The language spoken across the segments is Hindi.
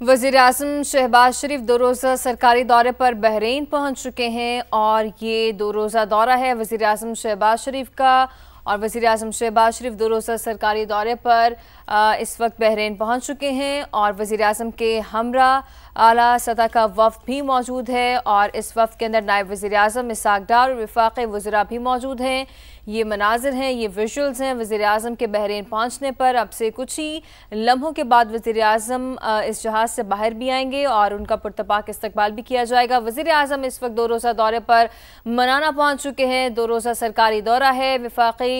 वज़ीर-ए-आज़म शहबाज शरीफ 2 रोज़ा सरकारी दौरे पर बहरीन पहुंच चुके हैं और ये 2 रोज़ा दौरा है वज़ीर-ए-आज़म शहबाज शरीफ का। और वज़ीर-ए-आज़म शहबाज शरीफ 2 रोज़ा सरकारी दौरे पर इस वक्त बहरीन पहुंच चुके हैं और वज़ीर-ए-आज़म के हमरा आला सतह का वफ़द भी मौजूद है और इस वफ़द के अंदर नायब वज़ीर-ए-आज़म इसहाक़ डार और वफ़ाक़ी वज़रा भी मौजूद हैं। ये मनाज़िर हैं, ये विजुअल्स हैं वज़ीर-ए-आज़म के बहरीन पहुंचने पर। अब से कुछ ही लम्हों के बाद वज़ीर-ए-आज़म इस जहाज़ से बाहर भी आएंगे और उनका पुरतपाक इस्तकबाल भी किया जाएगा। वज़ीर-ए-आज़म इस वक्त 2 रोज़ा दौरे पर मनाना पहुंच चुके हैं। 2 रोज़ा सरकारी दौरा है। वफ़ाक़ी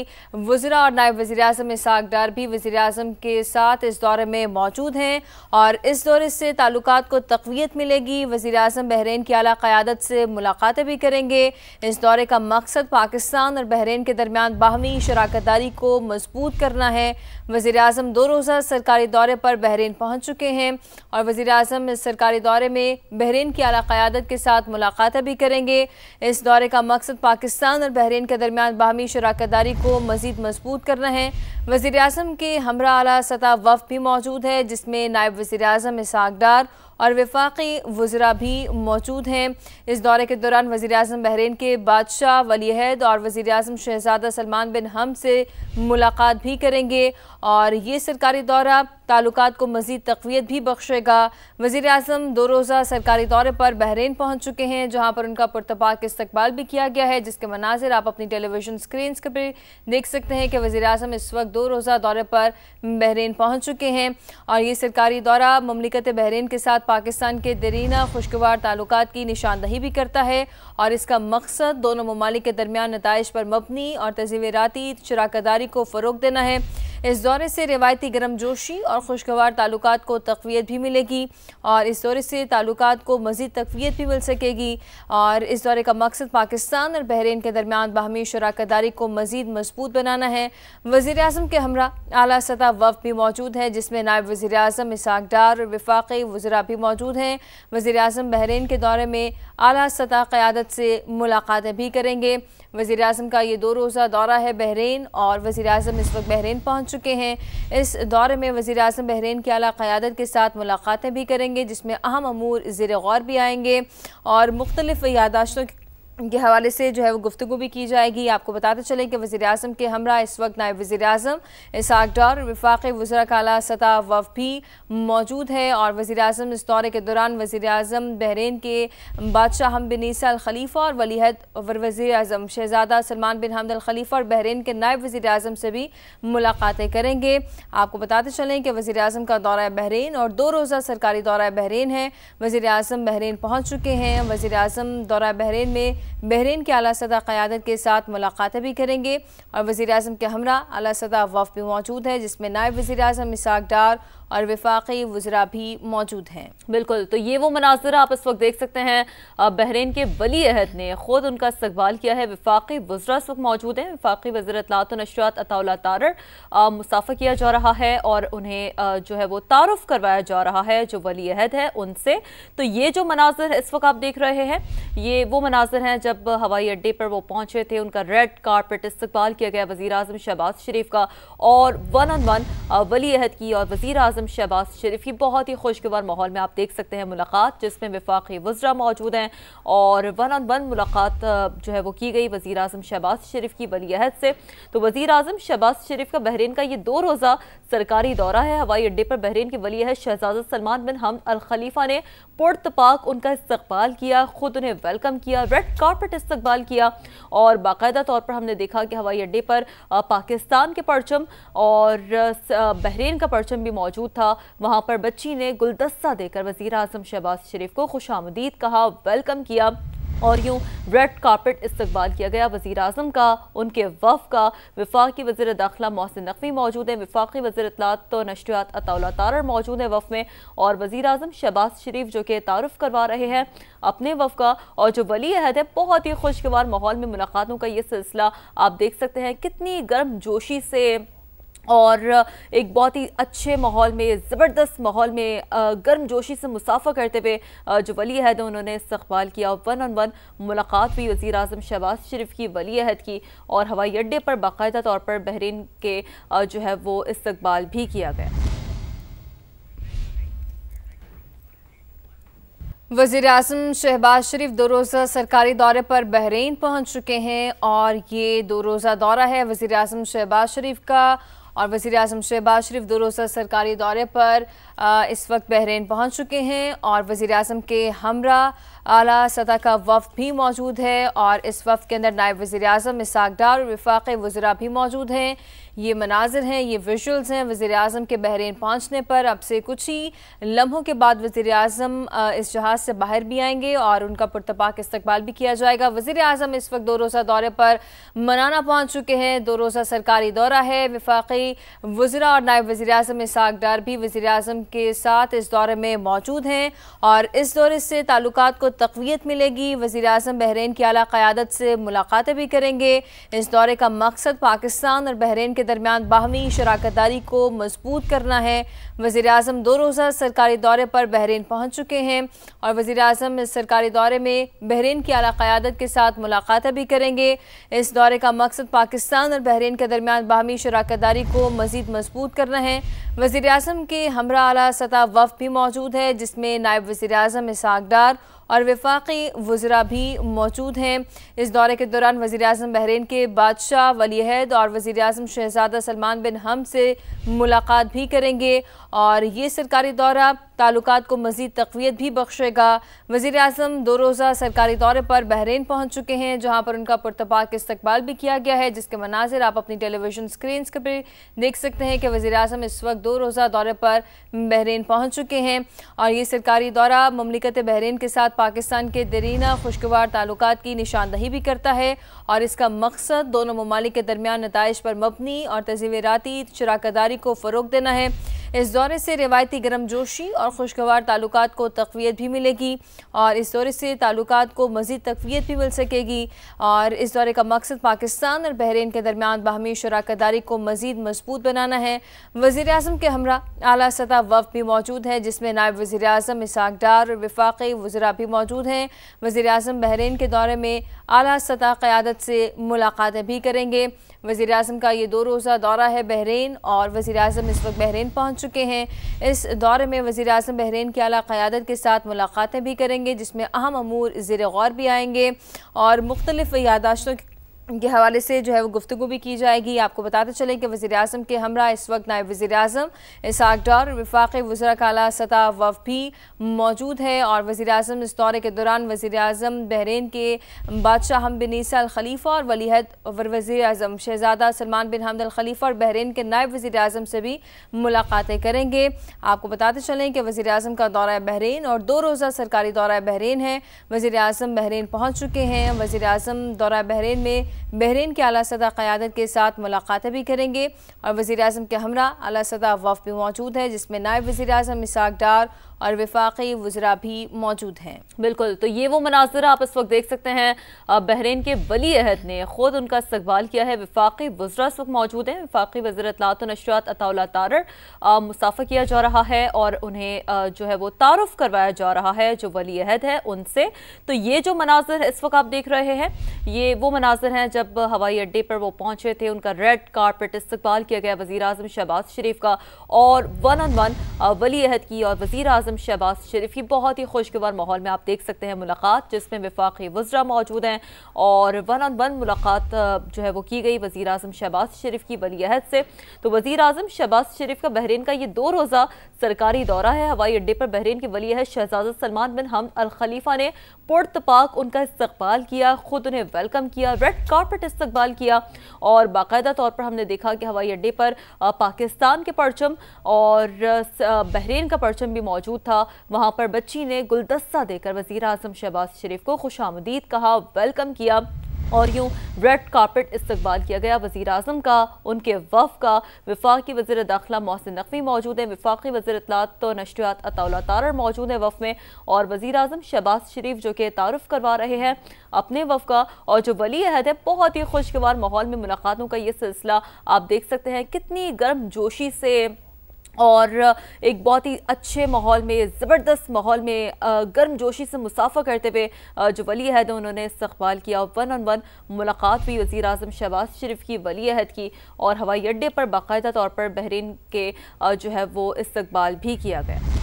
वज़रा और नायब वज़ीर-ए-आज़म इसहाक़ डार भी वज़ीर-ए-आज़म के साथ इस दौरे में मौजूद हैं और इस दौरे से ताल्लुकात को तक़वियत मिलेगी। वज़ीर-ए-आज़म बहरीन की आला क़यादत से मुलाकातें भी करेंगे। इस दौरे का मकसद पाकिस्तान और बहरीन के दरमियान बाहमी शराकतदारी को मजबूत करना है। वज़ीर-ए-आज़म 2 रोज़ा सरकारी दौरे पर बहरीन पहुंच चुके हैं और वज़ीर-ए-आज़म इस सरकारी दौरे में बहरीन की आला क़यादत के साथ मुलाकातें भी करेंगे। इस दौरे का मकसद पाकिस्तान और बहरीन के दरमियान बाहमी शराकतदारी को मज़ीद मजबूत करना है। वज़ीर-ए-आज़म के हमरा आला सतह वफ़द भी मौजूद है जिसमें नायब वज़ीर-ए-आज़म इसहाक़ डार और वफ़ाक़ी वज़रा भी मौजूद हैं। इस दौरे के दौरान वज़ीर-ए-आज़म बहरीन के बादशाह वली-ए-अहद और वज़ीर-ए-आज़म शहज़ादा सलमान बिन हम से मुलाकात भी करेंगे और ये सरकारी दौरा ताल्लुकात को मज़ीद तक़वियत भी बख्शेगा। वज़ीर-ए-आज़म 2 रोज़ा सरकारी दौरे पर बहरीन पहुंच चुके हैं जहां पर उनका पुरतपाक इस्तकबाल भी किया गया है, जिसके मनाज़िर आप अपनी टेलीविज़न स्क्रीन पर देख सकते हैं कि वज़ीर-ए-आज़म इस वक्त 2 रोज़ा दौरे पर बहरीन पहुंच चुके हैं और ये सरकारी दौरा ममलिकत बहरीन के साथ पाकिस्तान के दरीना खुशगवार ताल्लुकात की निशानदही भी करता है और इसका मकसद दोनों ममालिक के दरमियान नताइज पर मबनी और तज़ीवेराती शराकतदारी को फ़रोग़ देना है। इस दौरे से रिवायती गर्मजोशी और खुशगवार ताल्लुकात को तक़वियत भी मिलेगी और इस दौरे से ताल्लुकात को मज़ीद तक़वियत भी मिल सकेगी और इस दौरे का मकसद पाकिस्तान और बहरीन के दरमियान बाहमी शराकतदारी को मज़ीद मजबूत बनाना है। वज़ीर-ए-आज़म के हमरा आला सतह वफ़द भी मौजूद है जिसमें नायब वज़ीर-ए-आज़म इसहाक़ डार और वफ़ाक़ी वज़रा भी मौजूद हैं। वज़ीर-ए-आज़म बहरीन के दौरे में आला सतह क़यादत से मुलाकातें भी करेंगे। वज़ीर-ए-आज़म का ये 2 रोज़ा दौरा है बहरीन और वज़ीर-ए-आज़म इस वक्त बहरीन पहुंच चुके हैं। इस दौरे में वज़ीर-ए-आज़म बहरीन की आला क़यादत के साथ मुलाकातें भी करेंगे जिसमें अहम अमूर ज़ेर गौर भी आएंगे और मुख्तलिफ यादाश्तों के हवाले से जो है वो गुफ्तगू भी की जाएगी। आपको बताते चलें कि वज़ीर-ए-आज़म के हमरा इस वक्त नायब वज़ीर-ए-आज़म इसहाक़ डार और वफ़ाक़ी वज़रा का आला सतह वफ़द भी मौजूद है और वज़ीर-ए-आज़म इस दौरे के दौरान वज़ीर-ए-आज़म बहरीन के बादशाह हम बिन ईसा अल खलीफ़ा और वली-ए-अहद और वज़ीर-ए-आज़म शहज़ादा सलमान बिन हमद अल खलीफ़ा और बहरीन के नायब वज़ीर-ए-आज़म से भी मुलाकातें करेंगे। आपको बताते चलें कि वज़ीर-ए-आज़म का दौरा बहरीन और 2 रोज़ा सरकारी दौरा बहरीन है। वज़ीर-ए-आज़म बहरीन पहुँच चुके हैं। वज़ीर-ए-आज़म दौरा बहरीन में बहरीन के आला सतह क़यादत के साथ मुलाकातें भी करेंगे और वज़ीर-ए-आज़म के हमरा आला सतह वफ़द भी मौजूद है जिसमें नायब वज़ीर-ए-आज़म इसहाक़ डार और वफ़ाक़ी वज़रा भी मौजूद हैं। बिल्कुल, तो ये वो मनाज़िर आप इस वक्त देख सकते हैं। बहरीन के वली-ए-अहद ने ख़ुद उनका इस्तकबाल किया है। वफ़ाक़ी वज़रा इस वक्त मौजूद हैं। वफ़ाक़ी वज़ीर इत्तलाआत व नशरियात अताउल्लाह तारर मुसाफ़ा किया जा रहा है और उन्हें जो है वो तारुफ़ करवाया जा रहा है जो वली-ए-अहद है उनसे। तो ये जो मनाज़िर इस वक्त आप देख रहे हैं ये वो मनाज़िर हैं जब हवाई अड्डे पर वो पहुँचे थे। उनका रेड कारपेट इस्तकबाल किया गया वज़ीर-ए-आज़म शहबाज शरीफ का और 1-on-1 वली-ए-अहद की और वज़ीर-ए-आज़म शहबाज शरीफ की बहुत ही खुशगवार माहौल में आप देख सकते हैं मुलाकात, जिसमें वफ़ाक़ी वज़रा मौजूद हैं और 1-on-1 मुलाकात जो है वो की गई वज़ीर-ए-आज़म शहबाज शरीफ की वली-ए-अहद से। तो वज़ीर-ए-आज़म शहबाज शरीफ का बहरीन का ये 2 रोज़ा सरकारी दौरा है। हवाई अड्डे पर बहरीन के वली-ए-अहद शहज़ादा सलमान बिन हमद अल खलीफ़ा ने पुरतपाक उनका इस्तकबाल किया, खुद उन्हें वेलकम किया, रेड कारपेट इस्तकबाल किया और बाकायदा तौर पर हमने देखा कि हवाई अड्डे पर पाकिस्तान के परचम और बहरीन का परचम भी मौजूद था। वहां पर बच्ची ने गुलदस्ता देकर वज़ीर-ए-आज़म शहबाज शरीफ को खुशामदीद कहा, वेलकम किया और यूँ रेड कारपेट इस्तकबाल किया गया वज़ीर-ए-आज़म का, उनके वफ़द का। वफ़ाक़ी वज़ीर दाखिला मोहसिन नक़वी मौजूद हैं। वफ़ाक़ी वज़ीर इत्तलाआत व नशरियात अताउल्लाह तारर मौजूद हैं वफ़द में और वज़ीर-ए-आज़म शहबाज शरीफ जो कि तारुफ़ करवा रहे हैं अपने वफ़द का और जो वली-ए-अहद है बहुत ही खुशगवार माहौल में मुलाकातों का ये सिलसिला आप देख सकते हैं कितनी गर्मजोशी से और एक बहुत ही अच्छे माहौल में, ज़बरदस्त माहौल में गर्मजोशी से मुसाफ़ा करते हुए जो वली-ए-अहद है उन्होंने इस्तकबाल किया। 1-on-1 मुलाकात भी वज़ीर-ए-आज़म शहबाज शरीफ की वली-ए-अहद की और हवाई अड्डे पर बाकायदा तौर पर बहरीन के जो है वो इस्तकबाल भी किया गया। वज़ीर-ए-आज़म शहबाज शरीफ 2 रोज़ा सरकारी दौरे पर बहरीन पहुंच चुके हैं और ये 2 रोज़ा दौरा है वज़ीर-ए-आज़म शहबाज शरीफ का। और वज़ीर-ए-आज़म शहबाज शरीफ 2 रोज़ा सरकारी दौरे पर इस वक्त बहरीन पहुंच चुके हैं और वज़ीर-ए-आज़म के हमरा आला सतह का वफ़द भी मौजूद है और इस वफ़द के अंदर नायब वज़ीर-ए-आज़म इसहाक़ डार और वफ़ाक़ी वज़रा भी मौजूद हैं। ये मनाजिर हैं, ये विजुअल्स हैं वज़ीर-ए-आज़म के बहरीन पहुंचने पर। अब से कुछ ही लम्हों के बाद वज़ीर-ए-आज़म इस जहाज़ से बाहर भी आएंगे और उनका पुरतपाक इस्तकबाल भी किया जाएगा। वज़ीर-ए-आज़म इस वक्त 2 रोज़ा दौरे पर मनाना पहुंच चुके हैं। 2 रोज़ा सरकारी दौरा है। वफ़ाक़ी वज़रा और नायब वज़ीर-ए-आज़म इसहाक़ डार भी वज़ीर-ए-आज़म के साथ इस दौरे में मौजूद हैं और इस दौरे से ताल्लुकात को तक़वियत मिलेगी। वज़ीर-ए-आज़म बहरीन की आला क़यादत से मुलाकातें भी करेंगे। इस दौरे का मकसद पाकिस्तान और बहरीन के दरमियान बाहमी शराकतदारी को मजबूत करना है। वज़ीर-ए-आज़म 2 रोज़ा सरकारी दौरे पर बहरीन पहुंच चुके हैं और वज़ीर-ए-आज़म इस सरकारी दौरे में बहरीन की आला क़यादत के साथ मुलाकातें भी करेंगे। इस दौरे का मकसद पाकिस्तान और बहरीन के दरमियान बाहमी शराकतदारी को मज़ीद मजबूत करना है। वज़ीर-ए-आज़म के हमरा आला सतह वफ़द भी मौजूद है जिसमें नायब वज़ीर-ए-आज़म इसहाक़ डार और वफ़ाक़ी वज़रा भी मौजूद हैं। इस दौरे के दौरान वज़ीर-ए-आज़म बहरीन के बादशाह वली-ए-अहद और वज़ीर-ए-आज़म शहज़ादा सलमान बिन हम से मुलाकात भी करेंगे और ये सरकारी दौरा ताल्लुकात को मज़ीद तक़वियत भी बख्शेगा। वज़ीर-ए-आज़म 2 रोज़ा सरकारी दौरे पर बहरीन पहुंच चुके हैं जहां पर उनका पुरतपाक इस्तकबाल भी किया गया है, जिसके मनाज़िर आप अपनी टेलीविज़न स्क्रीन पर देख सकते हैं कि वज़ीर-ए-आज़म इस वक्त 2 रोज़ा दौरे पर बहरीन पहुंच चुके हैं और ये सरकारी दौरा ममलिकत बहरीन के साथ पाकिस्तान के दरीना खुशगवार ताल्लुकात की निशानदही भी करता है और इसका मकसद दोनों ममालिक के दरमियान नताइज पर मबनी और तज़ीराती शराकतदारी को फ़रोग़ देना है। इस दौरे से रिवायती गर्मजोशी और खुशगवार ताल्लुकात को तक़वियत भी मिलेगी और इस दौरे से ताल्लुकात को मज़ीद तक़वियत भी मिल सकेगी और इस दौरे का मकसद पाकिस्तान और बहरीन के दरमियान बाहमी शराकतदारी को मज़ीद मजबूत बनाना है। वज़ीर-ए-आज़म के हमरा आला सतह वफ़द भी मौजूद है जिसमें नायब वज़ीर-ए-आज़म इसहाक़ डार और वफ़ाक़ी वज़रा भी मौजूद हैं। वज़ीर-ए-आज़म बहरीन के दौरे में आला सतह क़यादत से मुलाकातें भी करेंगे। वज़ीर-ए-आज़म का ये 2 रोज़ा दौरा है बहरीन और वज़ीर-ए-आज़म इस वक्त बहरीन पहुंच चुके हैं। इस दौरे में वज़ीर-ए-आज़म बहरीन की आला क़यादत के साथ मुलाकातें भी करेंगे जिसमें अहम अमूर ज़ेर गौर भी आएंगे और मुख्तलिफ यादाश्तों के हवाले से जो है वो गुफ्तगू भी की जाएगी। आपको बताते चलें कि वज़ीर-ए-आज़म के हमरा इस वक्त नायब वज़ीर-ए-आज़म इसहाक़ डार और वफ़ाक़ी वज़रा का आला सतह वफ़द भी मौजूद है और वज़ीर-ए-आज़म इस दौरे के दौरान वज़ीर-ए-आज़म बहरीन के बादशाह हम बिन ईसा अल खलीफ़ा और वली-ए-अहद और वज़ीर-ए-आज़म शहज़ादा सलमान बिन हमद अल खलीफ़ा और बहरीन के नायब वज़ीर-ए-आज़म से भी मुलाकातें करेंगे। आपको बताते चलें कि वज़ीर-ए-आज़म का दौरा बहरीन और 2 रोज़ा सरकारी दौरा बहरीन है। वज़ीर-ए-आज़म बहरीन पहुँच चुके हैं। वज़ीर-ए-आज़म दौरा बहरीन में बहरीन के आला सतह क़यादत के साथ मुलाकातें भी करेंगे और वज़ीर-ए-आज़म के हमरा आला सतह वफ़द भी मौजूद है जिसमें नायब वज़ीर-ए-आज़म इसहाक़ डार और वफ़ाक़ी वज़रा भी मौजूद हैं। बिल्कुल, तो ये वो मनाज़िर आप इस वक्त देख सकते हैं। बहरीन के वली-ए-अहद ने ख़ुद उनका इस्तकबाल किया है। वफ़ाक़ी वज़रा इस वक्त मौजूद हैं। वफ़ाक़ी वज़ीर इत्तलाआत व नशरियात अताउल्लाह तारर मुसाफ़ा किया जा रहा है और उन्हें जो है वो तारुफ़ करवाया जा रहा है जो वली-ए-अहद है उनसे। तो ये जो मनाज़िर इस वक्त आप देख रहे हैं ये वो मनाज़िर हैं जब हवाई अड्डे पर वो पहुंचे थे। उनका रेड कारपेट इस्तकबाल किया गया वज़ीर-ए-आज़म शहबाज शरीफ का और 1-on-1 वली-ए-अहद की और वज़ीर-ए-आज़म शहबाज शरीफ की बहुत ही खुशगवार माहौल में आप देख सकते हैं मुलाकात, जिसमें वफ़ाक़ी वज़रा मौजूद हैं और 1-on-1 मुलाकात जो है वो की गई वज़ीर-ए-आज़म शहबाज शरीफ की वली-ए-अहद से। तो वज़ीर-ए-आज़म शहबाज शरीफ का बहरीन का ये 2 रोज़ा सरकारी दौरा है। हवाई अड्डे पर बहरीन के वली-ए-अहद शहज़ादा सलमान बिन हमद अल खलीफ़ा ने पुरतपाक उनका इस्तकबाल किया, खुद उन्हें वेलकम किया, रेड कारपेट इस्तकबाल किया और बाकायदा तौर पर हमने देखा कि हवाई अड्डे पर पाकिस्तान के परचम और बहरीन का परचम भी मौजूद था। वहां पर बच्ची ने गुलदस्ता देकर वज़ीर-ए-आज़म शहबाज शरीफ को खुशामदीद कहा, वेलकम किया और यूँ रेड कारपेट इस्तकबाल किया गया वज़ीर-ए-आज़म का, उनके वफ़द का। वफ़ाक़ी वज़ीर दाखिला मोहसिन नक़वी मौजूद हैं। वफ़ाक़ी वज़ीर इत्तलाआत व नशरियात अताउल्लाह तारर मौजूद हैं वफ़द में और वज़ीर-ए-आज़म शहबाज शरीफ जो कि तारुफ़ करवा रहे हैं अपने वफ़द का और जो वली-ए-अहद है बहुत ही खुशगवार माहौल में मुलाकातों का ये सिलसिला आप देख सकते हैं कितनी गर्मजोशी से और एक बहुत ही अच्छे माहौल में, ज़बरदस्त माहौल में गर्मजोशी से मुसाफ़ा करते हुए जो वली-ए-अहद है उन्होंने इस्तकबाल किया और 1-on-1 मुलाकात भी वज़ीर-ए-आज़म शहबाज शरीफ की वली-ए-अहद की और हवाई अड्डे पर बाकायदा तौर पर बहरीन के जो है वो इस्तकबाल भी किया गया।